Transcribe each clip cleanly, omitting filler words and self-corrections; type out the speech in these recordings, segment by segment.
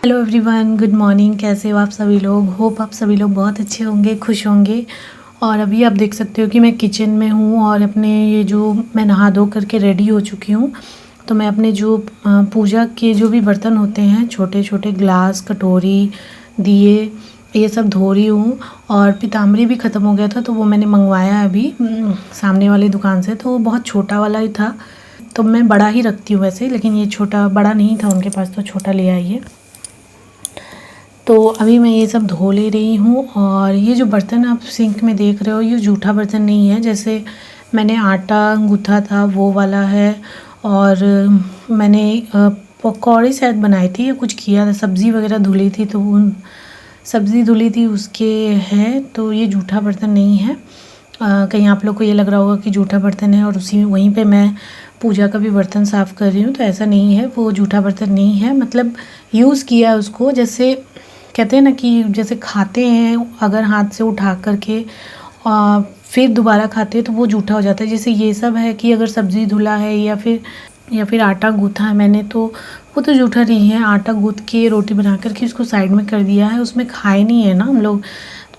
Hello everyone, good morning. कैसे हो आप सभी लोग? होप आप सभी लोग बहुत अच्छे होंगे, खुश होंगे। और अभी आप देख सकते हो कि मैं किचन में हूँ और अपने ये जो मैं नहा धो करके रेडी हो चुकी हूँ। तो मैं अपने जो पूजा के जो भी बर्तन होते हैं, छोटे छोटे ग्लास, कटोरी, दिए, ये सब धो रही हूँ। और पीताम्बरी भी ख़त्म हो गया था तो वो मैंने मंगवाया है अभी सामने वाली दुकान से। तो वो बहुत छोटा वाला ही था, तो मैं बड़ा ही रखती हूँ वैसे, लेकिन ये छोटा बड़ा नहीं था उनके पास तो छोटा ले आई है। तो अभी मैं ये सब धो ले रही हूँ। और ये जो बर्तन आप सिंक में देख रहे हो, ये जूठा बर्तन नहीं है। जैसे मैंने आटा गूँथा था वो वाला है। और मैंने पकौड़ी शायद बनाई थी या कुछ किया था, सब्ज़ी वगैरह धुली थी तो उन सब्ज़ी धुली थी उसके है। तो ये जूठा बर्तन नहीं है। कहीं आप लोग को ये लग रहा होगा कि जूठा बर्तन है और उसी वहीं पे मैं पूजा का भी बर्तन साफ़ कर रही हूँ, तो ऐसा नहीं है। वो जूठा बर्तन नहीं है, मतलब यूज़ किया उसको। जैसे कहते हैं ना कि जैसे खाते हैं अगर हाथ से उठा करके फिर दोबारा खाते हैं तो वो जूठा हो जाता है। जैसे ये सब है कि अगर सब्ज़ी धुला है या फिर आटा गूँथा है मैंने, तो वो तो जूठा नहीं है। आटा गूँथ के रोटी बना करके उसको साइड में कर दिया है, उसमें खाए नहीं है ना हम लोग।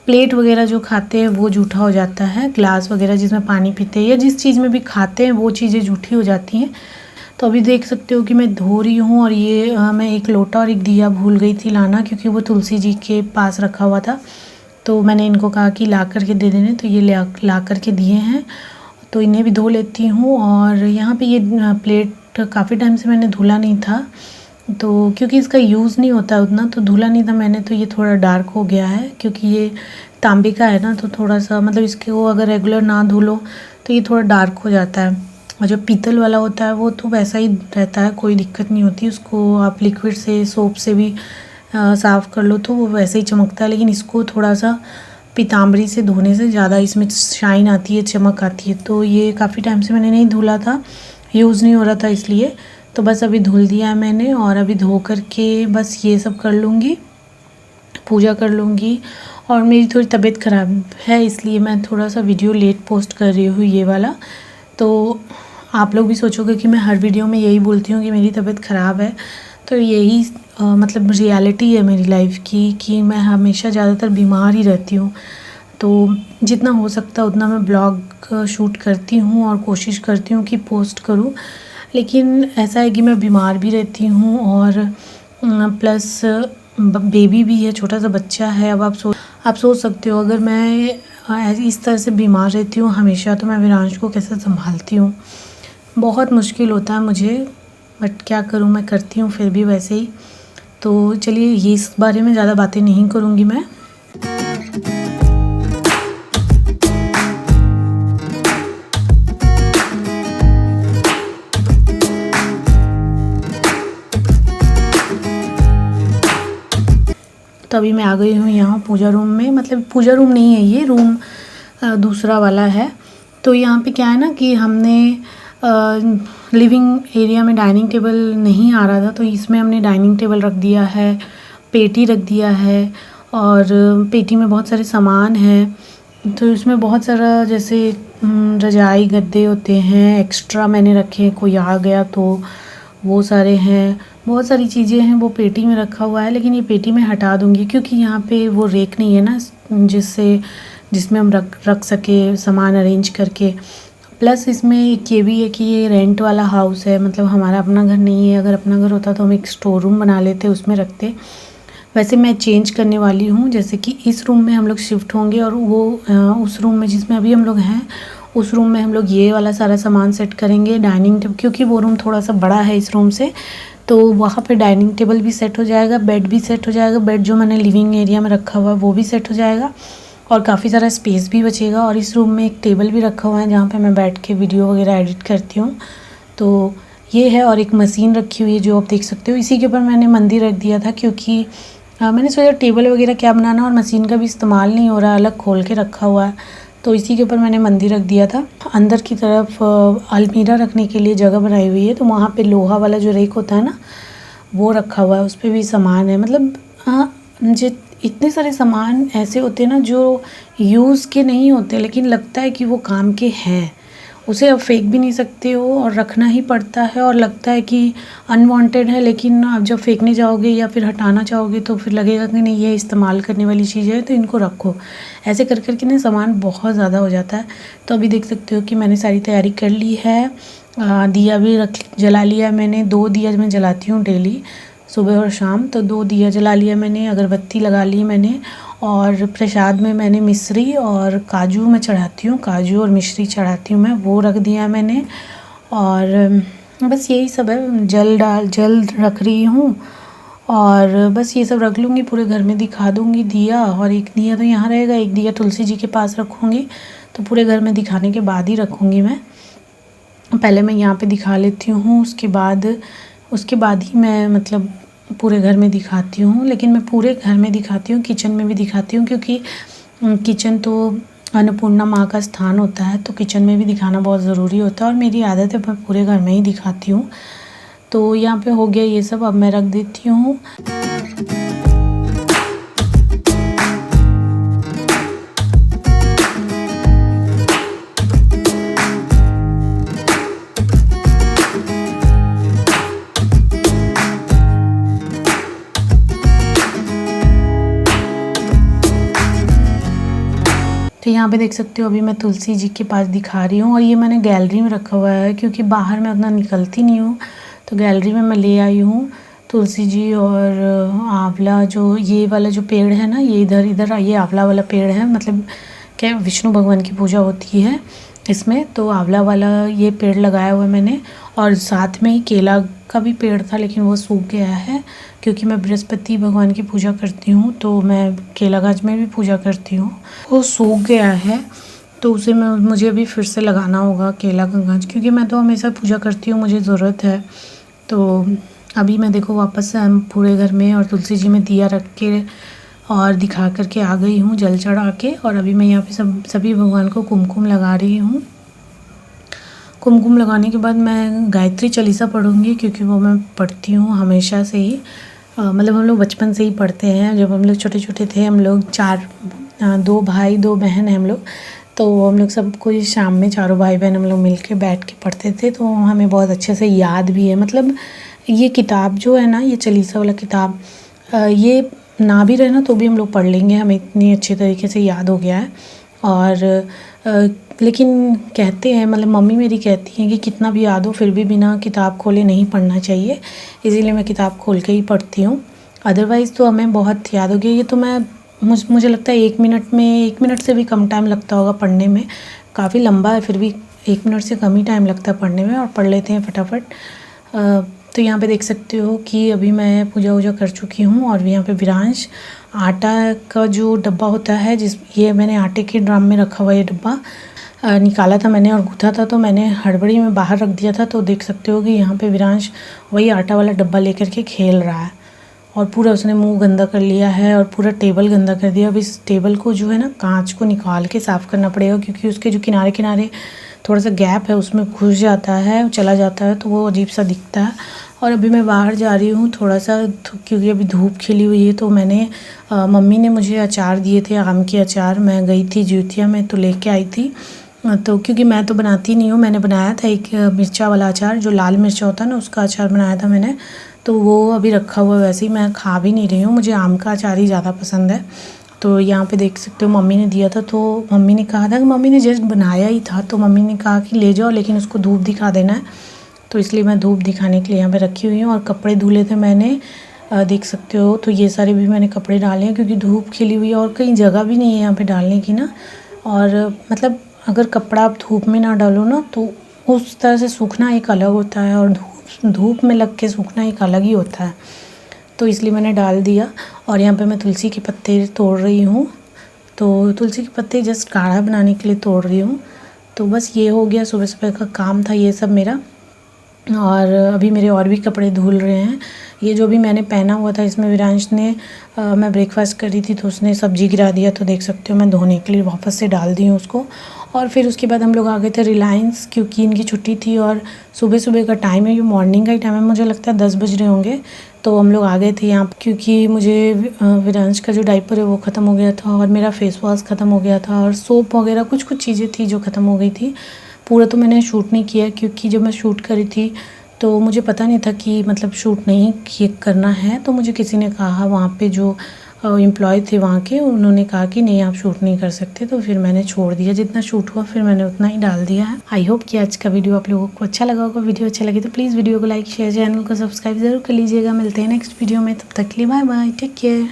प्लेट वगैरह जो खाते हैं वो जूठा हो जाता है, ग्लास वगैरह जिसमें पानी पीते हैं या जिस चीज़ में भी खाते हैं वो चीज़ें जूठी हो जाती हैं। तो अभी देख सकते हो कि मैं धो रही हूँ। और ये मैं एक लोटा और एक दिया भूल गई थी लाना, क्योंकि वो तुलसी जी के पास रखा हुआ था। तो मैंने इनको कहा कि ला करके दे देने, तो ये ला करके दिए हैं। तो इन्हें भी धो लेती हूँ। और यहाँ पे ये प्लेट काफ़ी टाइम से मैंने धुला नहीं था, तो क्योंकि इसका यूज़ नहीं होता उतना, तो धुला नहीं था मैंने। तो ये थोड़ा डार्क हो गया है क्योंकि ये तांबे का है ना, तो थोड़ा सा मतलब इसको अगर रेगुलर ना धुलो तो ये थोड़ा डार्क हो जाता है। और जो पीतल वाला होता है वो तो वैसा ही रहता है, कोई दिक्कत नहीं होती उसको। आप लिक्विड से, सोप से भी साफ़ कर लो तो वो वैसे ही चमकता है। लेकिन इसको थोड़ा सा पीताम्बरी से धोने से ज़्यादा इसमें शाइन आती है, चमक आती है। तो ये काफ़ी टाइम से मैंने नहीं धुला था, यूज़ नहीं हो रहा था इसलिए। तो बस अभी धुल दिया है मैंने और अभी धो करके बस ये सब कर लूँगी, पूजा कर लूँगी। और मेरी थोड़ी तबीयत ख़राब है इसलिए मैं थोड़ा सा वीडियो लेट पोस्ट कर रही हूँ ये वाला। तो आप लोग भी सोचोगे कि मैं हर वीडियो में यही बोलती हूँ कि मेरी तबीयत ख़राब है, तो यही मतलब रियलिटी है मेरी लाइफ की कि मैं हमेशा ज़्यादातर बीमार ही रहती हूँ। तो जितना हो सकता है उतना मैं ब्लॉग शूट करती हूँ और कोशिश करती हूँ कि पोस्ट करूँ। लेकिन ऐसा है कि मैं बीमार भी रहती हूँ और प्लस बेबी भी है, छोटा सा बच्चा है। अब आप सोच सकते हो अगर मैं इस तरह से बीमार रहती हूँ हमेशा, तो मैं विरांश को कैसे संभालती हूँ। बहुत मुश्किल होता है मुझे, बट क्या करूँ, मैं करती हूँ फिर भी वैसे ही। तो चलिए ये इस बारे में ज़्यादा बातें नहीं करूँगी मैं। तो अभी मैं आ गई हूँ यहाँ पूजा रूम में, मतलब पूजा रूम नहीं है ये रूम, दूसरा वाला है। तो यहाँ पे क्या है ना कि हमने लिविंग एरिया में डाइनिंग टेबल नहीं आ रहा था, तो इसमें हमने डाइनिंग टेबल रख दिया है, पेटी रख दिया है। और पेटी में बहुत सारे सामान हैं। तो इसमें बहुत सारा जैसे रजाई गद्दे होते हैं एक्स्ट्रा मैंने रखे, कोई आ गया तो वो सारे हैं। बहुत सारी चीज़ें हैं वो पेटी में रखा हुआ है, लेकिन ये पेटी में हटा दूँगी क्योंकि यहाँ पे वो रेक नहीं है ना जिसमें हम रख सके सामान अरेंज करके। प्लस इसमें एक ये भी है कि ये रेंट वाला हाउस है, मतलब हमारा अपना घर नहीं है। अगर अपना घर होता तो हम एक स्टोर रूम बना लेते, उसमें रखते। वैसे मैं चेंज करने वाली हूँ, जैसे कि इस रूम में हम लोग शिफ्ट होंगे और वो उस रूम में जिसमें अभी हम लोग हैं उस रूम में हम लोग ये वाला सारा सामान सेट करेंगे। डाइनिंग टेबल, क्योंकि वो रूम थोड़ा सा बड़ा है इस रूम से, तो वहाँ पे डाइनिंग टेबल भी सेट हो जाएगा, बेड भी सेट हो जाएगा। बेड जो मैंने लिविंग एरिया में रखा हुआ है वो भी सेट हो जाएगा और काफ़ी सारा स्पेस भी बचेगा। और इस रूम में एक टेबल भी रखा हुआ है जहाँ पे मैं बैठ के वीडियो वगैरह एडिट करती हूँ। तो ये है, और एक मशीन रखी हुई है जो आप देख सकते हो। इसी के ऊपर मैंने मंदिर रख दिया था क्योंकि मैंने सोचा टेबल वगैरह क्या बनाना, और मशीन का भी इस्तेमाल नहीं हो रहा, अलग खोल के रखा हुआ है, तो इसी के ऊपर मैंने मंदिर रख दिया था। अंदर की तरफ अलमीरा रखने के लिए जगह बनाई हुई है, तो वहाँ पे लोहा वाला जो रेक होता है ना वो रखा हुआ है, उस पर भी सामान है। मतलब मुझे इतने सारे सामान ऐसे होते हैं ना जो यूज़ के नहीं होते लेकिन लगता है कि वो काम के हैं, उसे अब फेंक भी नहीं सकते हो और रखना ही पड़ता है, और लगता है कि अनवांटेड है, लेकिन आप जब फेंकने जाओगे या फिर हटाना चाहोगे तो फिर लगेगा कि नहीं ये इस्तेमाल करने वाली चीज़ है तो इनको रखो। ऐसे कर कर के ना सामान बहुत ज़्यादा हो जाता है। तो अभी देख सकते हो कि मैंने सारी तैयारी कर ली है। दिया भी जला लिया मैंने। 2 दिया मैं जलाती हूँ डेली, सुबह और शाम। तो 2 दिया जला लिया मैंने, अगरबत्ती लगा ली मैंने, और प्रसाद में मैंने मिश्री और काजू मैं चढ़ाती हूँ, काजू और मिश्री चढ़ाती हूँ मैं, वो रख दिया मैंने। और बस यही सब है। जल रख रही हूँ, और बस ये सब रख लूँगी, पूरे घर में दिखा दूँगी दिया। और एक दिया तो यहाँ रहेगा, एक दिया तुलसी जी के पास रखूँगी। तो पूरे घर में दिखाने के बाद ही रखूँगी मैं। पहले मैं यहाँ पे दिखा लेती हूँ, उसके बाद ही मैं मतलब पूरे घर में दिखाती हूँ। लेकिन मैं पूरे घर में दिखाती हूँ, किचन में भी दिखाती हूँ, क्योंकि किचन तो अन्नपूर्णा माँ का स्थान होता है, तो किचन में भी दिखाना बहुत ज़रूरी होता है। और मेरी आदत है मैं पूरे घर में ही दिखाती हूँ। तो यहाँ पे हो गया ये सब, अब मैं रख देती हूँ। तो यहाँ पे देख सकते हो अभी मैं तुलसी जी के पास दिखा रही हूँ, और ये मैंने गैलरी में रखा हुआ है क्योंकि बाहर मैं उतना निकलती नहीं हूँ। तो गैलरी में मैं ले आई हूँ तुलसी जी। और आंवला, जो ये वाला जो पेड़ है ना, ये इधर ये आंवला वाला पेड़ है, मतलब क्या विष्णु भगवान की पूजा होती है इसमें, तो आंवला वाला ये पेड़ लगाया हुआ है मैंने। और साथ में ही केला का भी पेड़ था, लेकिन वो सूख गया है क्योंकि मैं बृहस्पति भगवान की पूजा करती हूँ, तो मैं केला गाछ में भी पूजा करती हूँ। वो सूख गया है, तो उसे मुझे अभी फिर से लगाना होगा केला का गाछ, क्योंकि मैं तो हमेशा पूजा करती हूँ, मुझे ज़रूरत है। तो अभी मैं देखो वापस से हम पूरे घर में और तुलसी जी में दिया रख के और दिखा करके आ गई हूँ, जल चढ़ा के। और अभी मैं यहाँ पे सभी भगवान को कुमकुम लगा रही हूँ। कुमकुम लगाने के बाद मैं गायत्री चालीसा पढ़ूँगी, क्योंकि वो मैं पढ़ती हूँ हमेशा से ही। मतलब हम लोग बचपन से ही पढ़ते हैं। जब हम लोग छोटे छोटे थे, हम लोग 2 भाई 2 बहन हैं हम लोग, तो हम लोग सब कोई शाम में चारों भाई बहन हम लोग मिल के बैठ के पढ़ते थे, तो हमें बहुत अच्छे से याद भी है। मतलब ये किताब जो है ना, ये चालीसा वाला किताब, ये ना भी रहे ना तो भी हम लोग पढ़ लेंगे, हमें इतनी अच्छे तरीके से याद हो गया है। और लेकिन कहते हैं, मतलब मम्मी मेरी कहती हैं कि कितना भी याद हो फिर भी बिना किताब खोले नहीं पढ़ना चाहिए, इसीलिए मैं किताब खोल के ही पढ़ती हूँ। अदरवाइज़ तो हमें बहुत याद हो गया। ये तो मुझे लगता है 1 मिनट से भी कम टाइम लगता होगा पढ़ने में। काफ़ी लंबा है, फिर भी 1 मिनट से कम ही टाइम लगता है पढ़ने में, और पढ़ लेते हैं फटाफट। तो यहाँ पे देख सकते हो कि अभी मैं पूजा वूजा कर चुकी हूँ। और यहाँ पे विरांश आटा का जो डब्बा होता है, ये मैंने आटे के ड्रम में रखा हुआ ये डब्बा निकाला था मैंने और गूँथा था, तो मैंने हड़बड़ी में बाहर रख दिया था। तो देख सकते हो कि यहाँ पे विरांश वही आटा वाला डब्बा लेकर के खेल रहा है, और पूरा उसने मुंह गंदा कर लिया है और पूरा टेबल गंदा कर दिया। अब इस टेबल को जो है ना, कांच को निकाल के साफ़ करना पड़ेगा, क्योंकि उसके जो किनारे किनारे थोड़ा सा गैप है उसमें घुस जाता है, चला जाता है, तो वो अजीब सा दिखता है। और अभी मैं बाहर जा रही हूँ थोड़ा सा, क्योंकि अभी धूप खिली हुई है। तो मैंने मम्मी ने मुझे अचार दिए थे, आम के अचार। मैं गई थी ज्योतिया में तो लेके आई थी। तो क्योंकि मैं तो बनाती नहीं हूँ, मैंने बनाया था एक मिर्चा वाला अचार, जो लाल मिर्चा होता है ना, उसका अचार बनाया था मैंने। तो वो अभी रखा हुआ है, वैसे ही मैं खा भी नहीं रही हूँ, मुझे आम का अचार ही ज़्यादा पसंद है। तो यहाँ पे देख सकते हो मम्मी ने दिया था, तो मम्मी ने कहा था कि मम्मी ने जस्ट बनाया ही था, तो मम्मी ने कहा कि ले जाओ, लेकिन उसको धूप दिखा देना है। तो इसलिए मैं धूप दिखाने के लिए यहाँ पे रखी हुई हूँ। और कपड़े धुले थे मैंने, देख सकते हो। तो ये सारे भी मैंने कपड़े डाले हैं, क्योंकि धूप खिली हुई है और कहीं जगह भी नहीं है यहाँ पे डालने की ना। और मतलब अगर कपड़ा आप धूप में ना डालो ना, तो उस तरह से सूखना एक अलग होता है, और धूप में लग के सूखना एक अलग ही होता है। तो इसलिए मैंने डाल दिया। और यहाँ पे मैं तुलसी के पत्ते तोड़ रही हूँ, तो तुलसी के पत्ते जस्ट काढ़ा बनाने के लिए तोड़ रही हूँ। तो बस ये हो गया, सुबह सुबह का काम था ये सब मेरा। और अभी मेरे और भी कपड़े धुल रहे हैं। ये जो भी मैंने पहना हुआ था, इसमें विरांश ने मैं ब्रेकफास्ट कर रही थी तो उसने सब्ज़ी गिरा दिया, तो देख सकते हो मैं धोने के लिए वापस से डाल दी हूँ उसको। और फिर उसके बाद हम लोग आ गए थे रिलायंस, क्योंकि इनकी छुट्टी थी और सुबह सुबह का टाइम है, ये मॉर्निंग का ही टाइम है, मुझे लगता है 10 बज रहे होंगे। तो हम लोग आ गए थे यहाँ, क्योंकि मुझे विरांश का जो डाइपर है वो ख़त्म हो गया था, और मेरा फेस वॉश ख़त्म हो गया था, और सोप वगैरह कुछ चीज़ें थी जो ख़त्म हो गई थी। पूरा तो मैंने शूट नहीं किया क्योंकि जब मैं शूट करी थी तो मुझे पता नहीं था कि मतलब शूट नहीं करना है। तो मुझे किसी ने कहा वहाँ पे जो एम्प्लॉय थे वहाँ के, उन्होंने कहा कि नहीं आप शूट नहीं कर सकते। तो फिर मैंने छोड़ दिया, जितना शूट हुआ फिर मैंने उतना ही डाल दिया है। आई होप कि आज का वीडियो आप लोगों को अच्छा लगा होगा। वीडियो अच्छा लगे तो प्लीज़ वीडियो को लाइक शेयर, चैनल को सब्सक्राइब जरूर कर लीजिएगा। मिलते हैं नेक्स्ट वीडियो में, तब तक के लिए बाय बाय, टेक केयर।